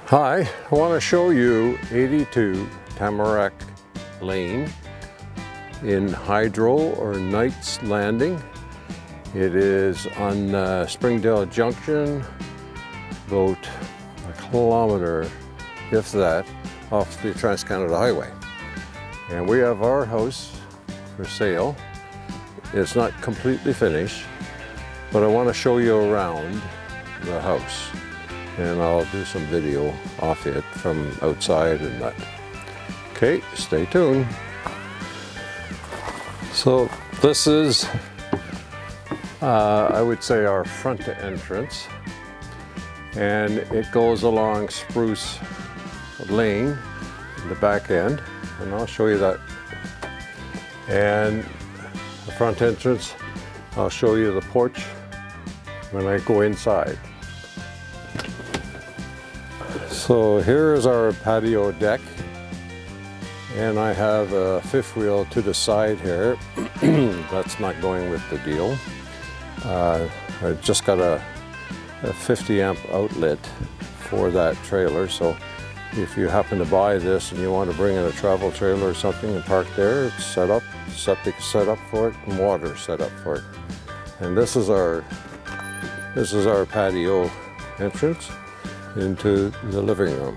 Hi, I want to show you 82 Tamarack Lane in Hydro or Knight's Landing. It is on Springdale Junction, about a kilometer, if that, off the Trans-Canada Highway. And we have our house for sale. It's not completely finished, but I want to show you around the house. And I'll do some video off it from outside and that. Okay, stay tuned. So this is, I would say, our front entrance. And it goes along Spruce Lane in the back end. And I'll show you that. And the front entrance, I'll show you the porch when I go inside. So here is our patio deck, and I have a fifth wheel to the side here. That's not going with the deal. I just got a 50 amp outlet for that trailer, so if you happen to buy this and you want to bring in a travel trailer or something and park there, it's set up, septic set up for it, and water set up for it. And this is our patio entrance into the living room.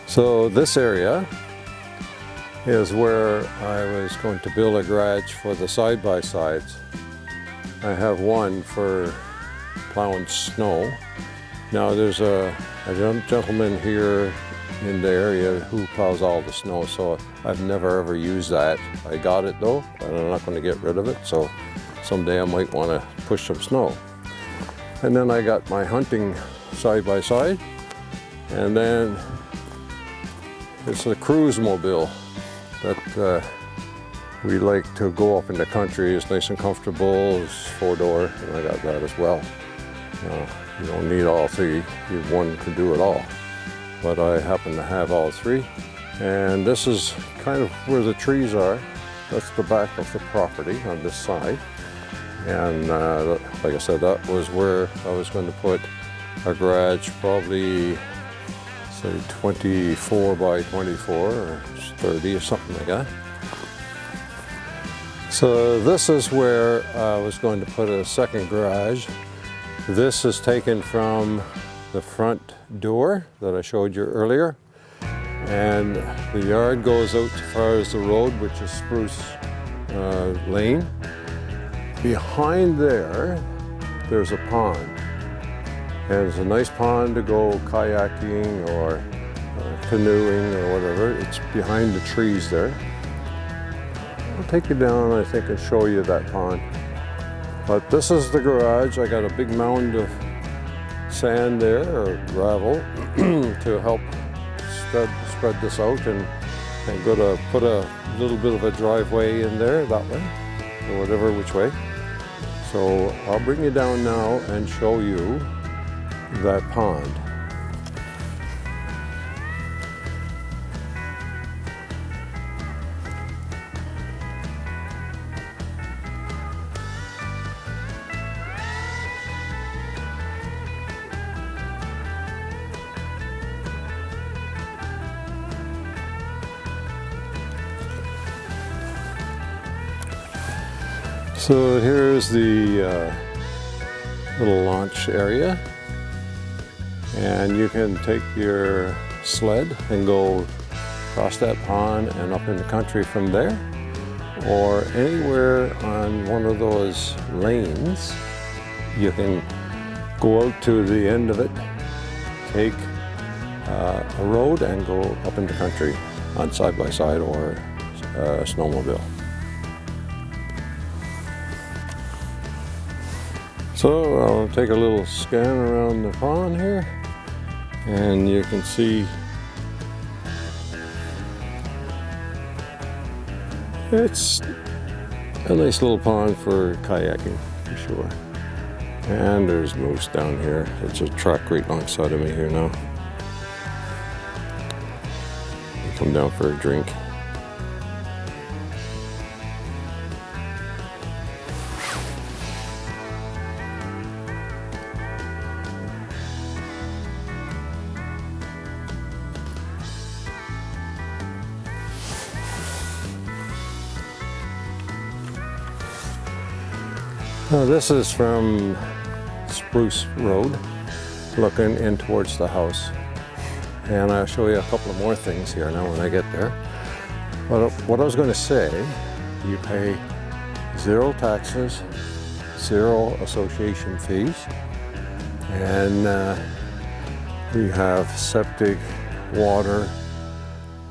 So this area is where I was going to build a garage for the side-by-sides. I have one for plowing snow. Now there's a gentleman here in the area who plows all the snow, so I've never ever used that. I got it though, but I'm not going to get rid of it, so someday I might want to push some snow. And then I got my hunting side-by-side, and then it's a cruise mobile that we like to go up in the country. It's nice and comfortable. It's four-door, and I got that as well. You don't need all three. One can do it all. But I happen to have all three. And this is kind of where the trees are. That's the back of the property on this side. And like I said, that was where I was going to put a garage, probably say 24 by 24 or 30 or something like that. So this is where I was going to put a second garage. This is taken from the front door that I showed you earlier. And the yard goes out as far as the road, which is Spruce Lane. Behind there, there's a pond. And it's a nice pond to go kayaking or canoeing or whatever. It's behind the trees there. I'll take you down, I think, and show you that pond. But this is the garage. I got a big mound of sand there, or gravel, to help spread this out, and I'm going to put a little bit of a driveway in there, that way, or whatever which way. So I'll bring you down now and show you that pond. So here's the little launch area, and you can take your sled and go across that pond and up in the country from there, or anywhere on one of those lanes. You can go out to the end of it, take a road and go up in the country on side-by-side or a snowmobile. So I'll take a little scan around the pond here, and you can see it's a nice little pond for kayaking, for sure. And there's moose down here. It's a track right alongside of me here now. They come down for a drink. Now this is from Spruce Road, looking in towards the house. And I'll show you a couple of more things here now when I get there. But what I was going to say, you pay 0 taxes, 0 association fees, and we have septic, water,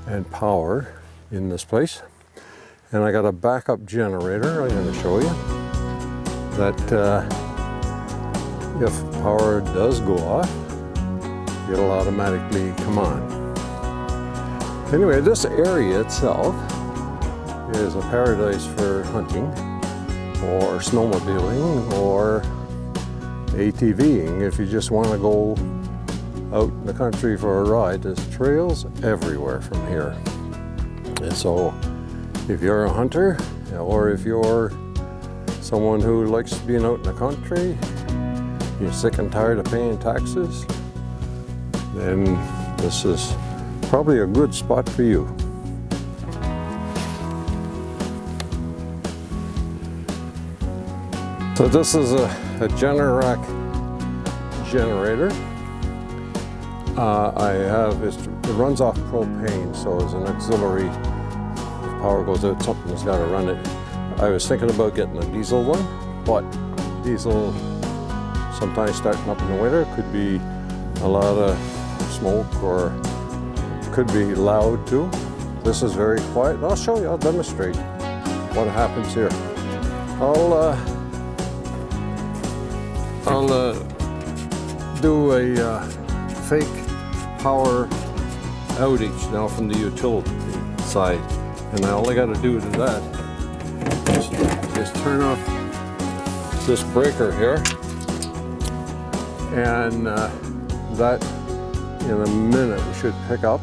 and power in this place. And I got a backup generator I'm going to show you that if power does go off, it'll automatically come on. Anyway, this area itself is a paradise for hunting or snowmobiling or ATVing. If you just want to go out in the country for a ride, there's trails everywhere from here. And so if you're a hunter or if you're someone who likes being out in the country, you're sick and tired of paying taxes, then this is probably a good spot for you. So this is a Generac generator. It runs off propane, so as an auxiliary, if power goes out, something's got to run it. I was thinking about getting a diesel one, but diesel sometimes starting up in the winter could be a lot of smoke or could be loud too. This is very quiet. I'll show you, I'll demonstrate what happens here. I'll do a fake power outage now from the utility side, and all I got to do to that is turn off this breaker here, and that in a minute should pick up.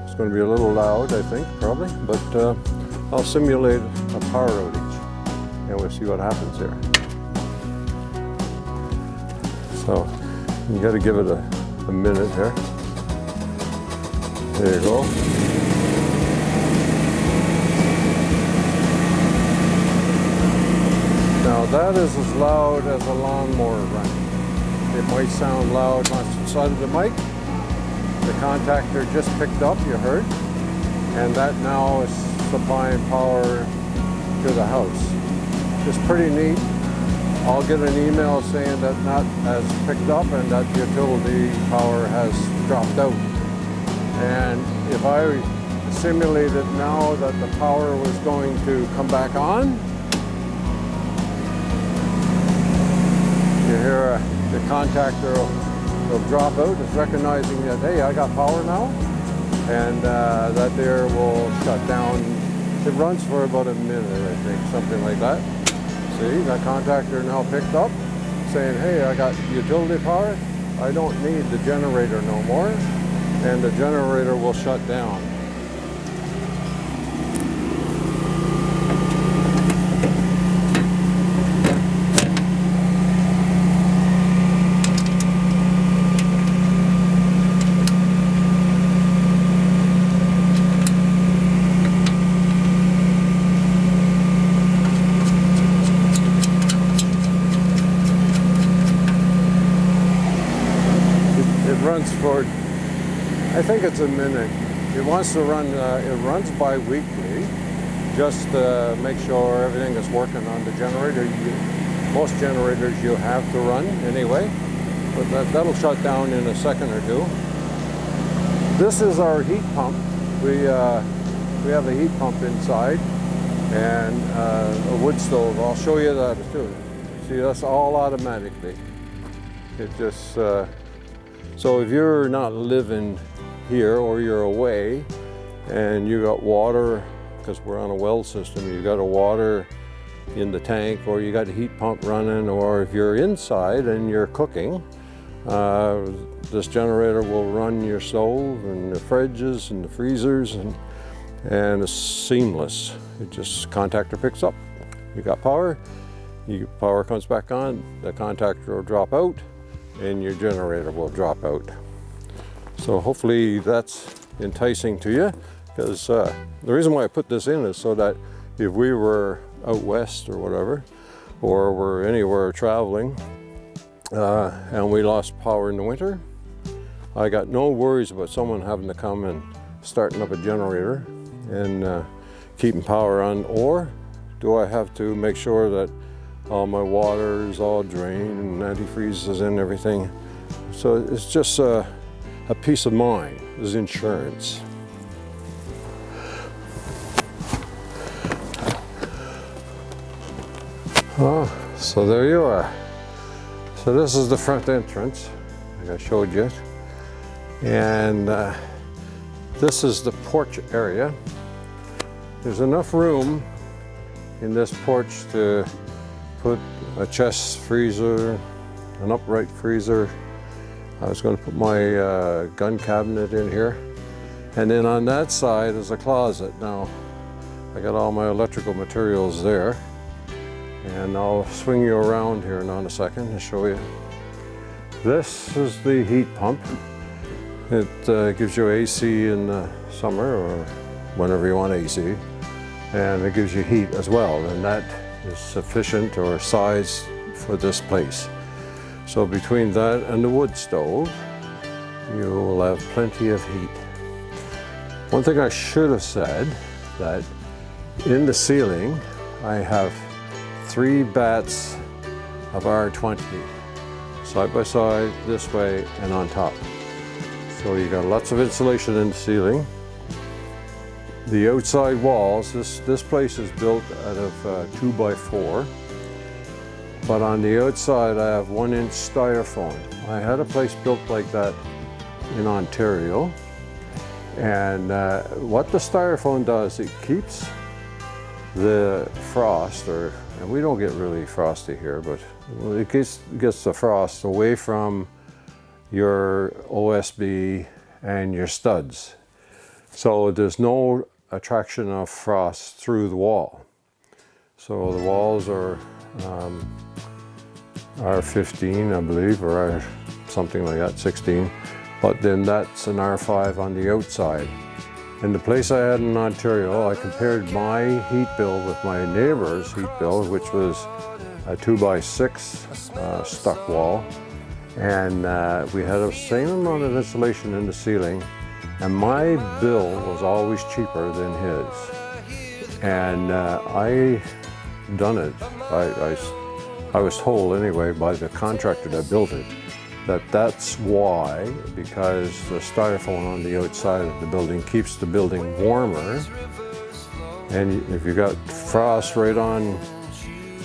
It's going to be a little loud, I think, probably, but I'll simulate a power outage and we'll see what happens here. So you got to give it a minute here. There you go. Now that is as loud as a lawnmower running. It might sound loud on the side of the mic. The contactor just picked up, you heard, and that now is supplying power to the house. It's pretty neat. I'll get an email saying that that has picked up and that utility power has dropped out. And if I simulated now that the power was going to come back on, you hear the contactor will drop out. It's recognizing that, hey, I got power now, and that there will shut down. It runs for about a minute, I think, something like that. See, that contactor now picked up, saying, hey, I got utility power. I don't need the generator no more, and the generator will shut down. Runs for, I think it's a minute. It wants to run, it runs bi-weekly, just to make sure everything is working on the generator. Most generators you have to run anyway, but that'll shut down in a second or two. This is our heat pump. We have a heat pump inside and a wood stove. I'll show you that too. See, that's all automatically. It just, so if you're not living here or you're away and you got water, because we're on a well system, you got a water in the tank, or you got a heat pump running, or if you're inside and you're cooking, this generator will run your stove and the fridges and the freezers, and it's seamless. It just contactor picks up. You got power, your power comes back on, the contactor will drop out, and your generator will drop out. So hopefully that's enticing to you, because the reason why I put this in is so that if we were out west or whatever, or we're anywhere traveling, and we lost power in the winter, I got no worries about someone having to come and starting up a generator and keeping power on, or do I have to make sure that all my water is all drained and antifreeze is in everything. So it's just a peace of mind. It's insurance. So there you are. So this is the front entrance, like I showed you. And this is the porch area. There's enough room in this porch to put a chest freezer, an upright freezer. I was going to put my gun cabinet in here. And then on that side is a closet. Now, I got all my electrical materials there. And I'll swing you around here in a second to show you. This is the heat pump. It gives you AC in the summer or whenever you want AC. And it gives you heat as well. And that is sufficient or size for this place. So between that and the wood stove, you will have plenty of heat. One thing I should have said, that in the ceiling, I have 3 bats of R20, side by side, this way, and on top. So you got lots of insulation in the ceiling. The outside walls, this place is built out of 2x4, but on the outside I have 1-inch styrofoam. I had a place built like that in Ontario, and what the styrofoam does, it keeps the frost, and we don't get really frosty here, but it gets the frost away from your OSB and your studs. So there's no attraction of frost through the wall. So the walls are R15, I believe, or something like that, 16. But then that's an R5 on the outside. And the place I had in Ontario, I compared my heat bill with my neighbor's heat bill, which was a 2x6 stuck wall. And we had the same amount of insulation in the ceiling, and my bill was always cheaper than his. And I done it. I was told anyway by the contractor that built it that that's why, because the styrofoam on the outside of the building keeps the building warmer. And if you got frost right on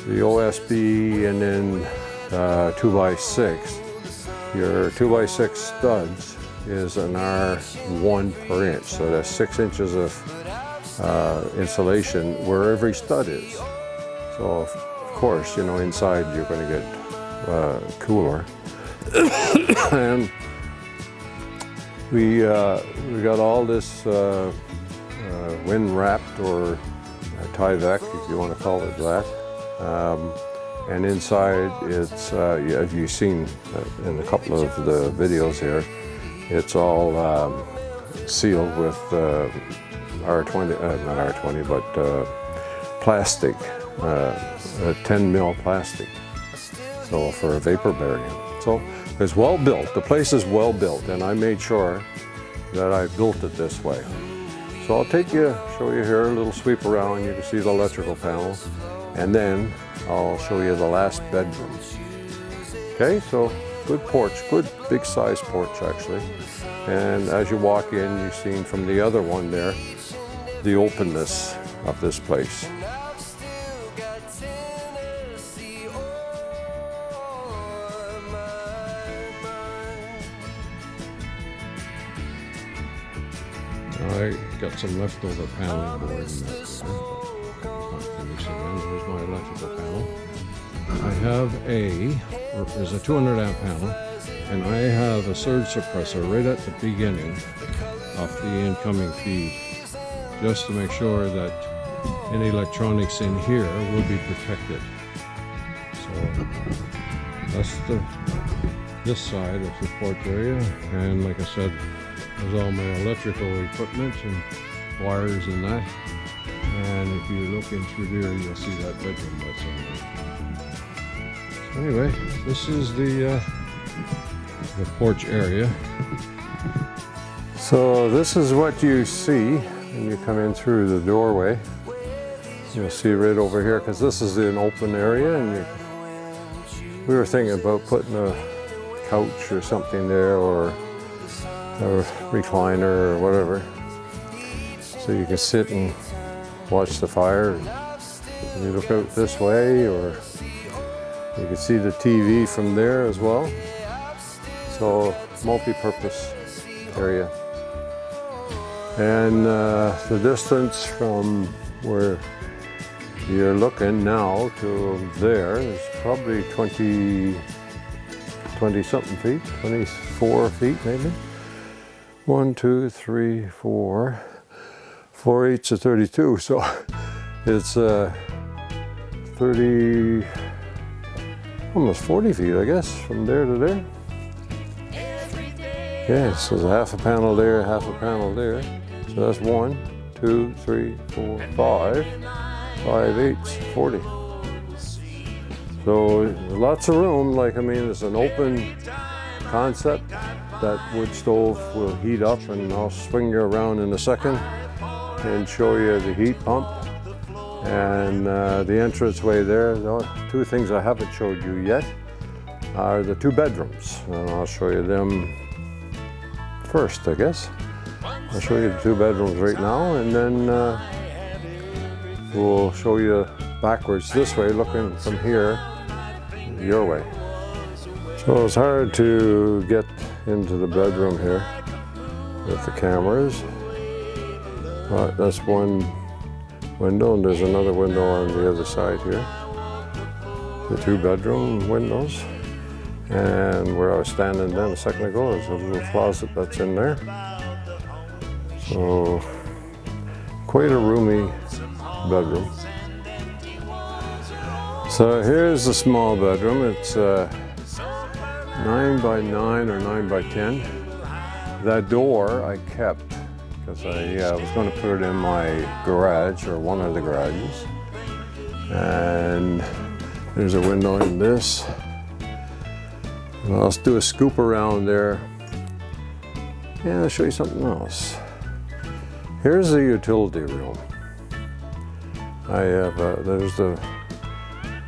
the OSB and then 2x6, your 2x6 studs is an R1 per inch. So that's 6 inches of insulation where every stud is. So of course, you know, inside you're going to get cooler. And we got all this wind wrapped, or Tyvek, if you want to call it that. And inside it's, as you've seen in a couple of the videos here, it's all sealed with R20, not R20, but plastic, 10 mil plastic, so for a vapor barrier. So it's well built. The place is well built, and I made sure that I built it this way. So I'll show you here a little sweep around. You can see the electrical panel, and then I'll show you the last bedroom. Okay, so good porch, good big size porch actually. And as you walk in, you've seen from the other one there, the openness of this place. I got some leftover paneling board in that there, but not finishing. And here's my electrical electrical panel. I have there's a 200 amp panel, and I have a surge suppressor right at the beginning of the incoming feed, just to make sure that any electronics in here will be protected. So that's this side of the porch area, and like I said, there's all my electrical equipment and wires and that. And if you look in through there, you'll see that bedroom that's in there. So anyway, this is the porch area. So this is what you see when you come in through the doorway. You'll see right over here, because this is an open area, and we were thinking about putting a couch or something there, or a recliner or whatever, so you can sit and watch the fire. And you look out this way, or you can see the TV from there as well. So multi-purpose area. And the distance from where you're looking now to there is probably 20 something feet, 24 feet maybe. 1, 2, 3, 4, 4 8s are 32, so it's 30, almost 40 feet, I guess, from there to there. Yeah, so there's a half a panel there, half a panel there. So that's 1, 2, 3, 4, 5, 5 8s, 40. So lots of room. Like, I mean, it's an open concept. That wood stove will heat up, and I'll swing you around in a second and show you the heat pump and the entranceway there. The two things I haven't showed you yet are the 2 bedrooms, and I'll show you them first, I guess. I'll show you the 2 bedrooms right now, and then we'll show you backwards this way, looking from here your way. So it's hard to get into the bedroom here with the cameras. That's one window, and there's another window on the other side here. The 2 bedroom windows. And where I was standing then a second ago, there's a little closet that's in there. So quite a roomy bedroom. So here's the small bedroom. It's 9 by 9 or 9 by 10. That door I kept because I was going to put it in my garage, or one of the garages. And there's a window in this. Well, let's do a scoop around there. And I'll show you something else. Here's the utility room. I have, there's the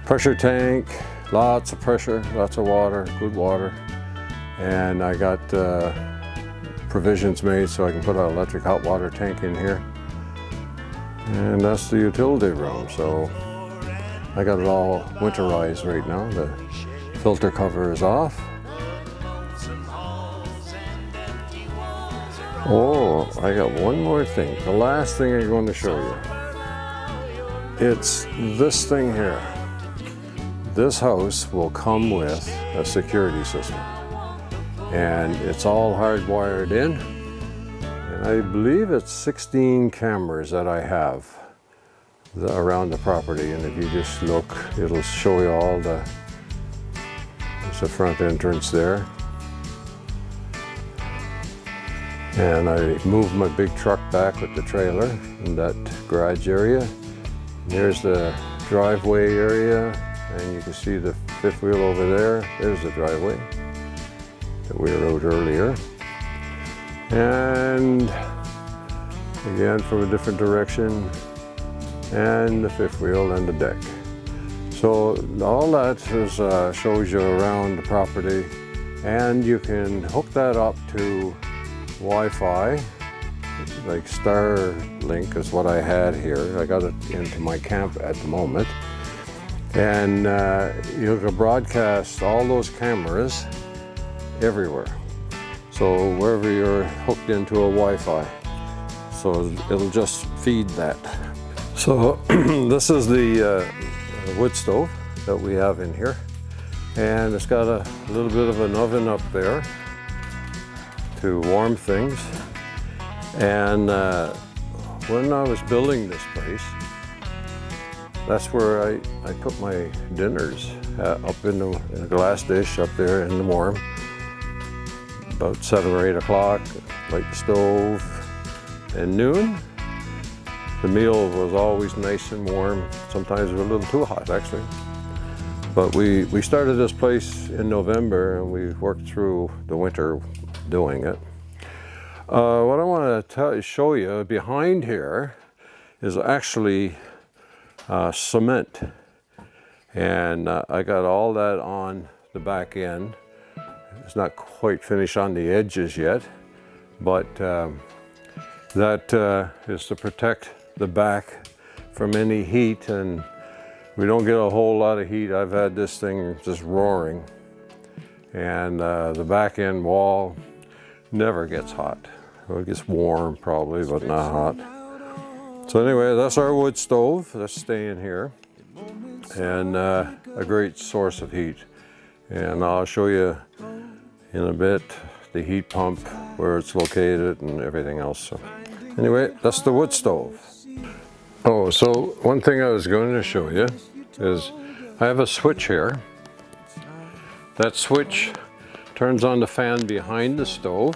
pressure tank, lots of pressure, lots of water, good water. And I got provisions made so I can put an electric hot water tank in here. And that's the utility room. So I got it all winterized right now. The filter cover is off. Oh, I got one more thing. The last thing I'm going to show you. It's this thing here. This house will come with a security system. And it's all hardwired in. And I believe it's 16 cameras that I have around the property. And if you just look, it'll show you all the, there's the front entrance there. And I moved my big truck back with the trailer in that garage area. There's the driveway area, and you can see the fifth wheel over there. There's the driveway that we rode earlier. And again, from a different direction, and the fifth wheel and the deck. So all that is, shows you around the property, and you can hook that up to Wi-Fi, like Starlink is what I had here. I got it into my camp at the moment. And you can broadcast all those cameras everywhere. So wherever you're hooked into a Wi-Fi. So it'll just feed that. So this is the wood stove that we have in here, and it's got a little bit of an oven up there to warm things. And when I was building this place, that's where I put my dinners up in a glass dish up there in the warm. About 7 or 8 o'clock, light the stove, and noon. The meal was always nice and warm. Sometimes it was a little too hot, actually. But we started this place in November, and we worked through the winter doing it. What I want to show you behind here is actually cement. And I got all that on the back end. It's not quite finished on the edges yet, but that is to protect the back from any heat, and we don't get a whole lot of heat. I've had this thing just roaring, and the back end wall never gets hot. Well, it gets warm probably, but not hot. So anyway, that's our wood stove that's staying here, and a great source of heat. And I'll show you in a bit the heat pump, where it's located and everything else. So anyway, that's the wood stove. Oh, so one thing I was going to show you is I have a switch here. That switch turns on the fan behind the stove,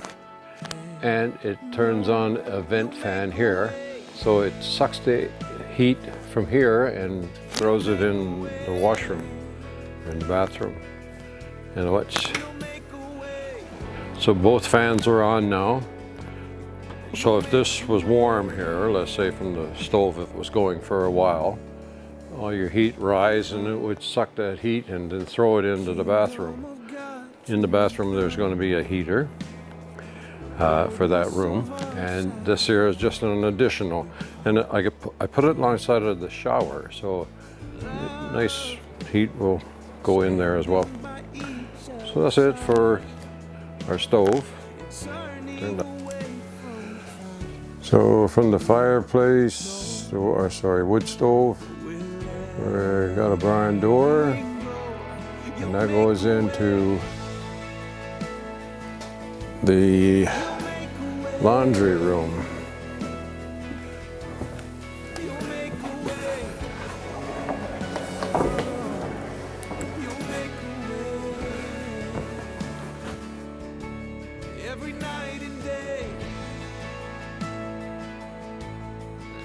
and it turns on a vent fan here. So it sucks the heat from here and throws it in the washroom, in the bathroom. And watch. So both fans are on now. So if this was warm here, let's say from the stove, if it was going for a while, all your heat rise and it would suck that heat and then throw it into the bathroom. In the bathroom there's going to be a heater for that room, and this here is just an additional. And I put it alongside of the shower, so nice heat will go in there as well. So that's it for our stove. So from the fireplace, or sorry, wood stove, we got a barn door, and that goes into the laundry room. Every night and day,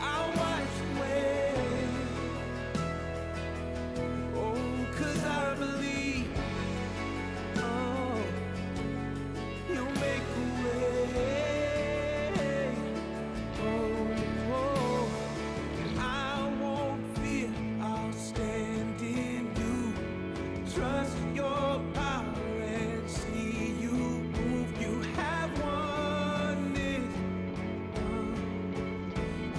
I'll watch you wait. Oh, 'cause I believe, oh, you'll make a way. Oh, and I won't fear, I'll stand in you. Trust your power and see you move. You have won it.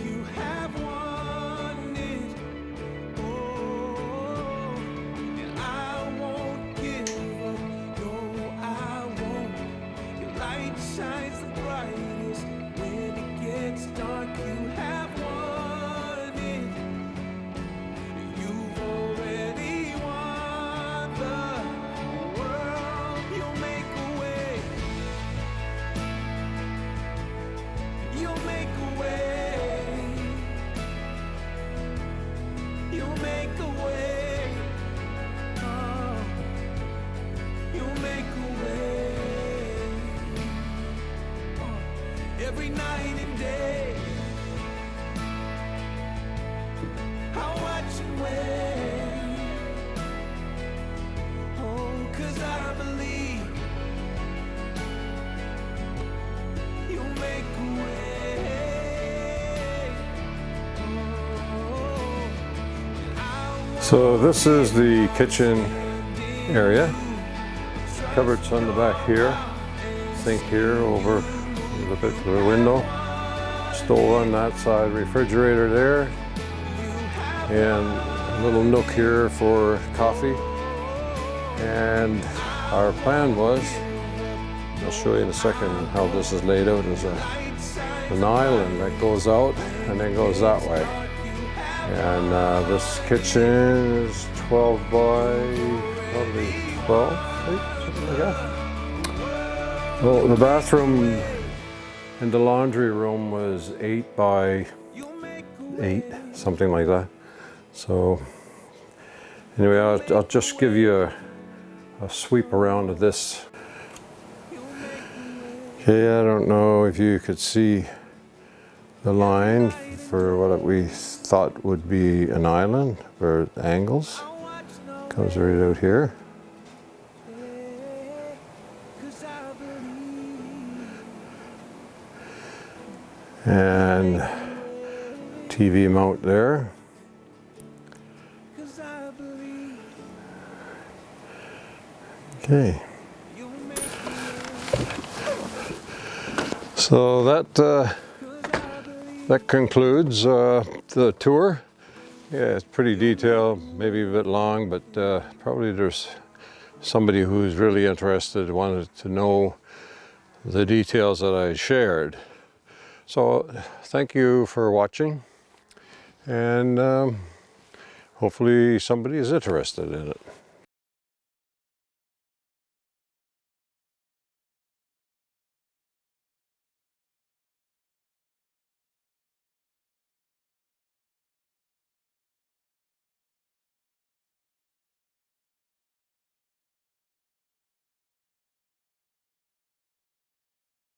You have won it. Oh, and I won't give up. No, I won't. Your light shines the brightest when it gets dark. You have won it. You've already won the world. You'll make a way. You'll make a way. You'll make a way. Oh, you'll make a way. Oh, every night and day, I'll watch you wait. Oh, 'cause I believe you'll make a way. Oh, So this is the kitchen area. Cupboards on the back here. Sink here over the bit of the window. Stove on that side. Refrigerator there. And a little nook here for coffee. And our plan was, I'll show you in a second how this is laid out, as an island that goes out and then goes that way. And this kitchen is 12 by probably 12 feet, something like that. Well, the bathroom and the laundry room was 8 by 8, something like that. So anyway, I'll just give you a sweep around of this. Okay, I don't know if you could see the line for what we thought would be an island for angles. Comes right out here. And TV mount there. Okay. So that concludes the tour. Yeah, it's pretty detailed, maybe a bit long, but probably there's somebody who's really interested, wanted to know the details that I shared. So thank you for watching, and hopefully somebody is interested in it.